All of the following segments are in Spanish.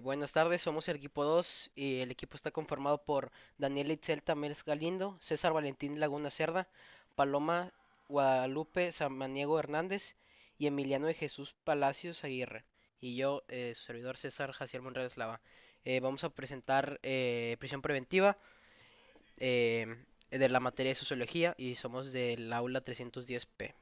Buenas tardes, somos el equipo 2 y el equipo está conformado por Daniel Itzel Tamés Galindo, César Valentín Laguna Cerda, Paloma Guadalupe Samaniego Hernández y Emiliano de Jesús Palacios Aguirre. Y yo, su servidor César Jaciel Monreal Eslava. Vamos a presentar prisión preventiva eh, de la materia de sociología y somos del aula 310P.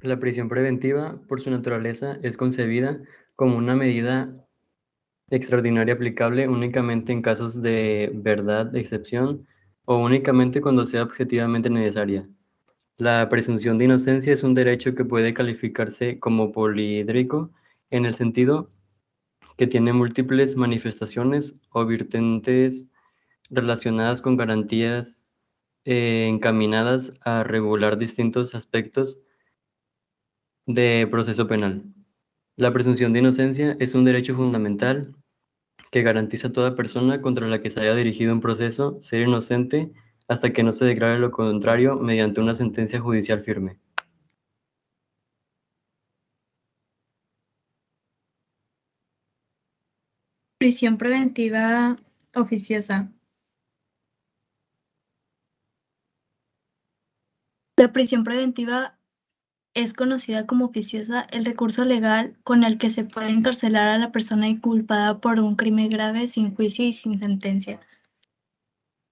La prisión preventiva, por su naturaleza, es concebida como una medida extraordinaria aplicable únicamente en casos de verdad de excepción o únicamente cuando sea objetivamente necesaria. La presunción de inocencia es un derecho que puede calificarse como poliédrico en el sentido que tiene múltiples manifestaciones o virtudes relacionadas con garantías encaminadas a regular distintos aspectos de proceso penal. La presunción de inocencia es un derecho fundamental que garantiza a toda persona contra la que se haya dirigido un proceso ser inocente hasta que no se declare lo contrario mediante una sentencia judicial firme. Prisión preventiva oficiosa. La prisión preventiva es conocida como oficiosa el recurso legal con el que se puede encarcelar a la persona inculpada por un crimen grave sin juicio y sin sentencia.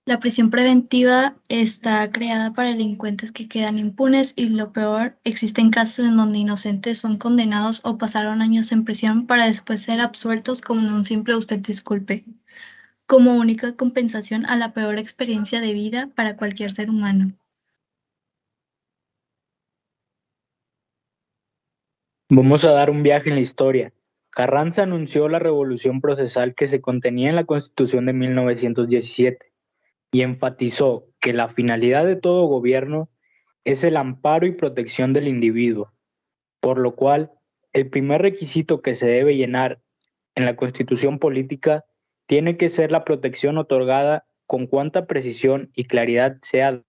La prisión preventiva está creada para delincuentes que quedan impunes y lo peor, existen casos en donde inocentes son condenados o pasaron años en prisión para después ser absueltos con un simple usted disculpe, como única compensación a la peor experiencia de vida para cualquier ser humano. Vamos a dar un viaje en la historia. Carranza anunció la revolución procesal que se contenía en la Constitución de 1917 y enfatizó que la finalidad de todo gobierno es el amparo y protección del individuo, por lo cual el primer requisito que se debe llenar en la Constitución política tiene que ser la protección otorgada con cuanta precisión y claridad sea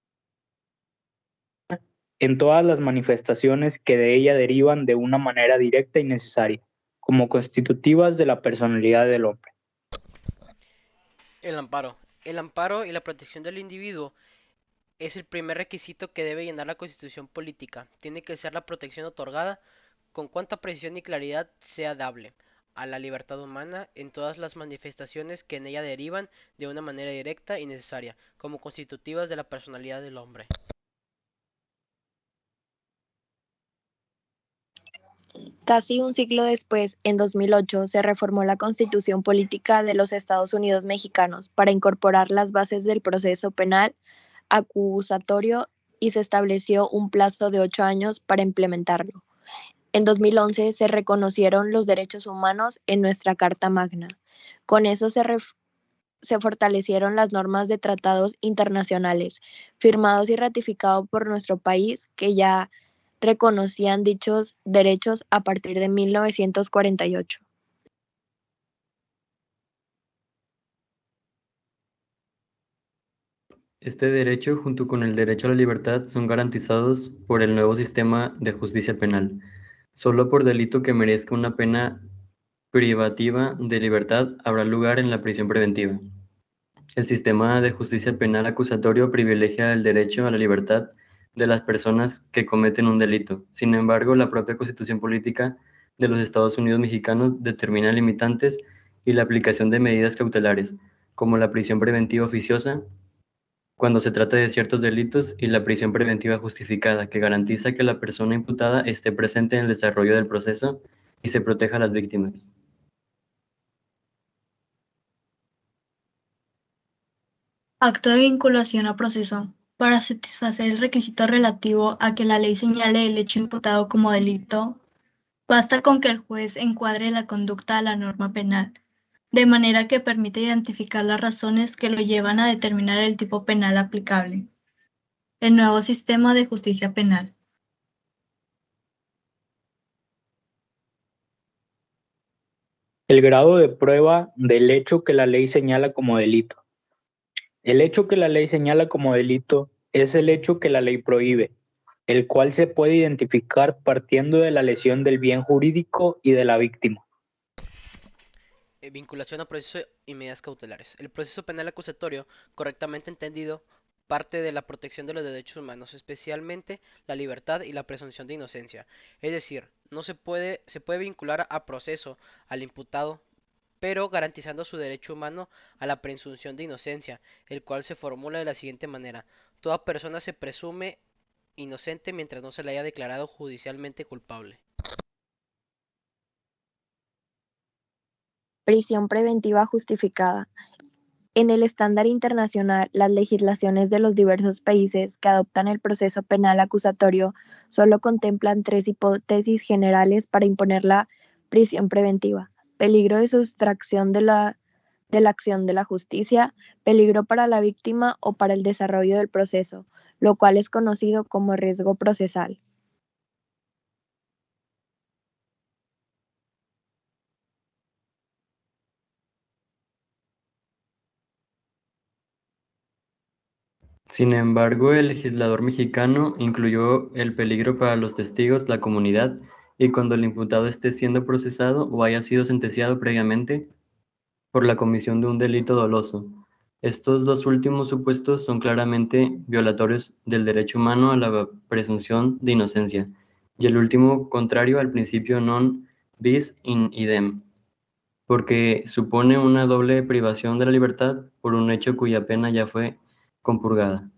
en todas las manifestaciones que de ella derivan de una manera directa y necesaria, como constitutivas de la personalidad del hombre. El amparo. El amparo y la protección del individuo es el primer requisito que debe llenar la constitución política. Tiene que ser la protección otorgada con cuanta precisión y claridad sea dable a la libertad humana en todas las manifestaciones que en ella derivan de una manera directa y necesaria, como constitutivas de la personalidad del hombre. Casi un siglo después, en 2008, se reformó la Constitución Política de los Estados Unidos Mexicanos para incorporar las bases del proceso penal acusatorio y se estableció un plazo de 8 años para implementarlo. En 2011 se reconocieron los derechos humanos en nuestra Carta Magna. Con eso se fortalecieron las normas de tratados internacionales firmados y ratificados por nuestro país que ya reconocían dichos derechos a partir de 1948. Este derecho, junto con el derecho a la libertad, son garantizados por el nuevo sistema de justicia penal. Solo por delito que merezca una pena privativa de libertad habrá lugar en la prisión preventiva. El sistema de justicia penal acusatorio privilegia el derecho a la libertad de las personas que cometen un delito. Sin embargo, la propia Constitución Política de los Estados Unidos Mexicanos determina limitantes y la aplicación de medidas cautelares, como la prisión preventiva oficiosa, cuando se trata de ciertos delitos, y la prisión preventiva justificada, que garantiza que la persona imputada esté presente en el desarrollo del proceso y se proteja a las víctimas. Acto de vinculación a proceso. Para satisfacer el requisito relativo a que la ley señale el hecho imputado como delito, basta con que el juez encuadre la conducta a la norma penal, de manera que permite identificar las razones que lo llevan a determinar el tipo penal aplicable. El nuevo sistema de justicia penal. El grado de prueba del hecho que la ley señala como delito. El hecho que la ley señala como delito es el hecho que la ley prohíbe. el cual se puede identificar partiendo de la lesión del bien jurídico y de la víctima. Vinculación a proceso y medidas cautelares. El proceso penal acusatorio, correctamente entendido, parte de la protección de los derechos humanos, especialmente la libertad y la presunción de inocencia. Es decir, no se puede vincular a proceso al imputado, pero garantizando su derecho humano a la presunción de inocencia, el cual se formula de la siguiente manera: toda persona se presume inocente mientras no se le haya declarado judicialmente culpable. Prisión preventiva justificada. En el estándar internacional, las legislaciones de los diversos países que adoptan el proceso penal acusatorio solo contemplan tres hipótesis generales para imponer la prisión preventiva: peligro de sustracción de la acción de la justicia, peligro para la víctima o para el desarrollo del proceso, lo cual es conocido como riesgo procesal. Sin embargo, el legislador mexicano incluyó el peligro para los testigos, la comunidad, y cuando el imputado esté siendo procesado o haya sido sentenciado previamente por la comisión de un delito doloso. Estos dos últimos supuestos son claramente violatorios del derecho humano a la presunción de inocencia, y el último contrario al principio non bis in idem, porque supone una doble privación de la libertad por un hecho cuya pena ya fue compurgada.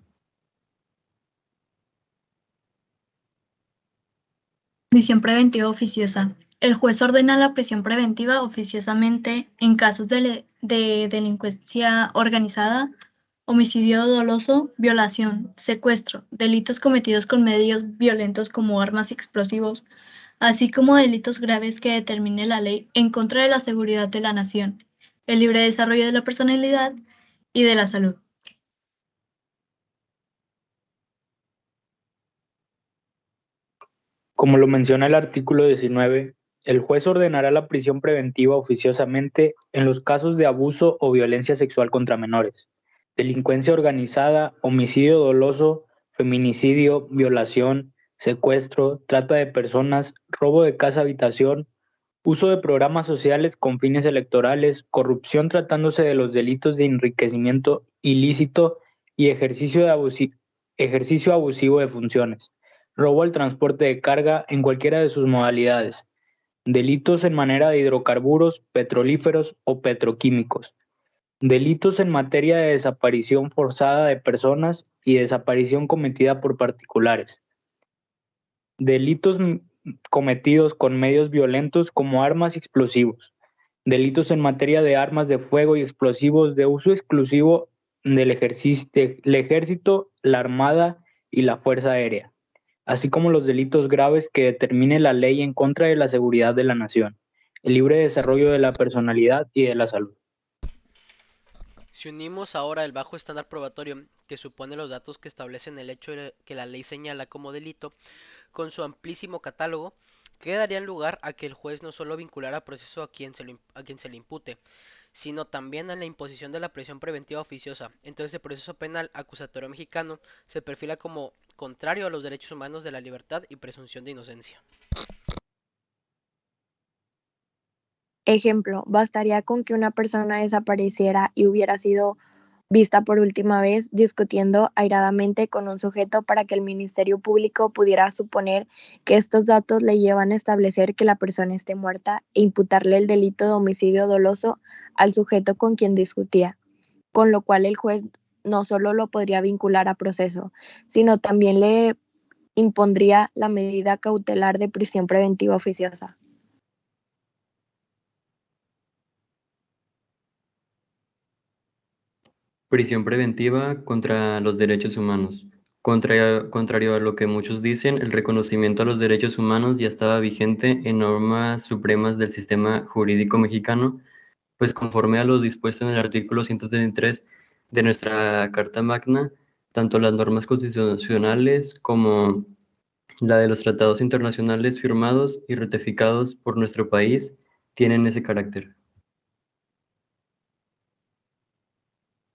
Prisión preventiva oficiosa. El juez ordena la prisión preventiva oficiosamente en casos de delincuencia organizada, homicidio doloso, violación, secuestro, delitos cometidos con medios violentos como armas y explosivos, así como delitos graves que determine la ley en contra de la seguridad de la nación, el libre desarrollo de la personalidad y de la salud. Como lo menciona el artículo 19, el juez ordenará la prisión preventiva oficiosamente en los casos de abuso o violencia sexual contra menores, delincuencia organizada, homicidio doloso, feminicidio, violación, secuestro, trata de personas, robo de casa-habitación, uso de programas sociales con fines electorales, corrupción tratándose de los delitos de enriquecimiento ilícito y ejercicio abusivo de funciones, robo al transporte de carga en cualquiera de sus modalidades, delitos en manera de hidrocarburos, petrolíferos o petroquímicos, delitos en materia de desaparición forzada de personas y desaparición cometida por particulares, delitos cometidos con medios violentos como armas y explosivos, delitos en materia de armas de fuego y explosivos de uso exclusivo del ejército, la armada y la fuerza aérea, así como los delitos graves que determine la ley en contra de la seguridad de la nación, el libre desarrollo de la personalidad y de la salud. Si unimos ahora el bajo estándar probatorio, que supone los datos que establecen el hecho que la ley señala como delito, con su amplísimo catálogo, que darían lugar a que el juez no solo vinculara a proceso a quien se le impute, sino también a la imposición de la prisión preventiva oficiosa. Entonces el proceso penal acusatorio mexicano se perfila como contrario a los derechos humanos de la libertad y presunción de inocencia. Ejemplo, bastaría con que una persona desapareciera y hubiera sido vista por última vez discutiendo airadamente con un sujeto para que el Ministerio Público pudiera suponer que estos datos le llevan a establecer que la persona esté muerta e imputarle el delito de homicidio doloso al sujeto con quien discutía, con lo cual el juez no solo lo podría vincular a proceso, sino también le impondría la medida cautelar de prisión preventiva oficiosa. Prisión preventiva contra los derechos humanos. Contrario a lo que muchos dicen, el reconocimiento a los derechos humanos ya estaba vigente en normas supremas del sistema jurídico mexicano, pues conforme a lo dispuesto en el artículo 133 de nuestra Carta Magna, tanto las normas constitucionales como la de los tratados internacionales firmados y ratificados por nuestro país tienen ese carácter.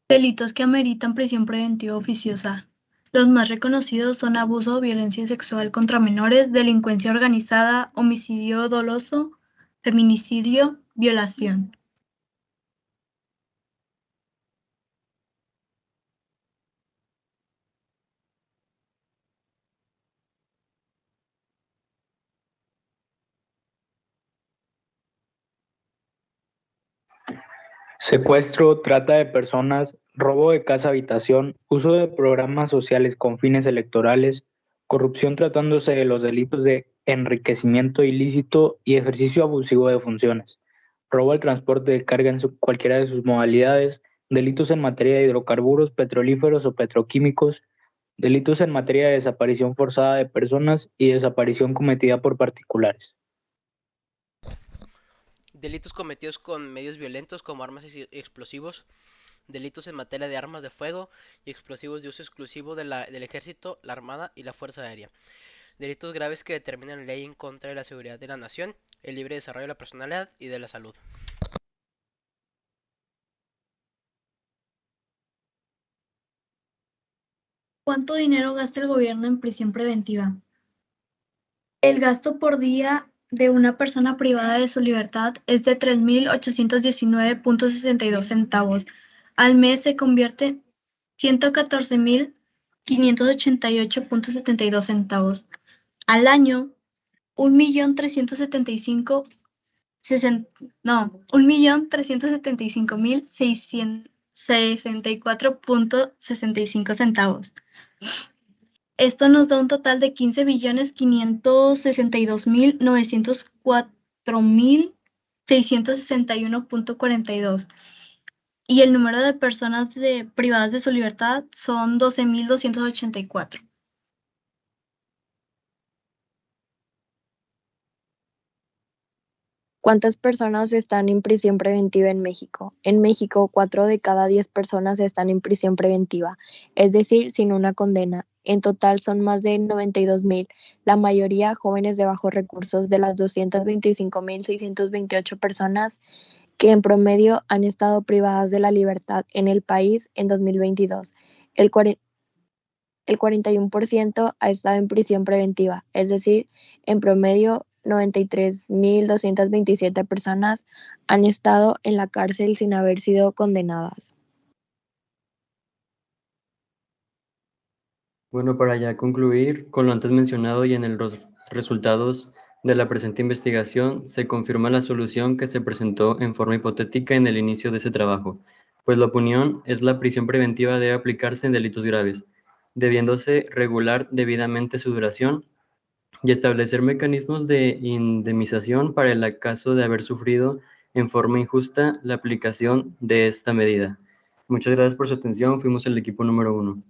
Delitos que ameritan prisión preventiva oficiosa. Los más reconocidos son abuso o violencia sexual contra menores, delincuencia organizada, homicidio doloso, feminicidio, violación. Secuestro, trata de personas, robo de casa-habitación, uso de programas sociales con fines electorales, corrupción tratándose de los delitos de enriquecimiento ilícito y ejercicio abusivo de funciones, robo al transporte de carga en cualquiera de sus modalidades, delitos en materia de hidrocarburos, petrolíferos o petroquímicos, delitos en materia de desaparición forzada de personas y desaparición cometida por particulares. Delitos cometidos con medios violentos como armas y explosivos, delitos en materia de armas de fuego y explosivos de uso exclusivo del ejército, la armada y la fuerza aérea. Delitos graves que determinan ley en contra de la seguridad de la nación, el libre desarrollo de la personalidad y de la salud. ¿Cuánto dinero gasta el gobierno en prisión preventiva? El gasto por día de una persona privada de su libertad es de 3.819.62 centavos. Al mes se convierte en 114.588.72 centavos. Al año, 1.375.664.65 centavos. Esto nos da un total de 15.562.904.661.42. Y el número de personas privadas de su libertad son 12.284. ¿Cuántas personas están en prisión preventiva en México? En México, 4 de cada 10 personas están en prisión preventiva, es decir, sin una condena. En total son más de 92,000, la mayoría jóvenes de bajos recursos. De las 225,628 personas que en promedio han estado privadas de la libertad en el país en 2022, el 41% ha estado en prisión preventiva, es decir, en promedio 93,227 personas han estado en la cárcel sin haber sido condenadas. Bueno, para ya concluir, con lo antes mencionado y en los resultados de la presente investigación, se confirma la solución que se presentó en forma hipotética en el inicio de ese trabajo, pues la opinión es la prisión preventiva debe aplicarse en delitos graves, debiéndose regular debidamente su duración y establecer mecanismos de indemnización para el caso de haber sufrido en forma injusta la aplicación de esta medida. Muchas gracias por su atención, fuimos el equipo número 1.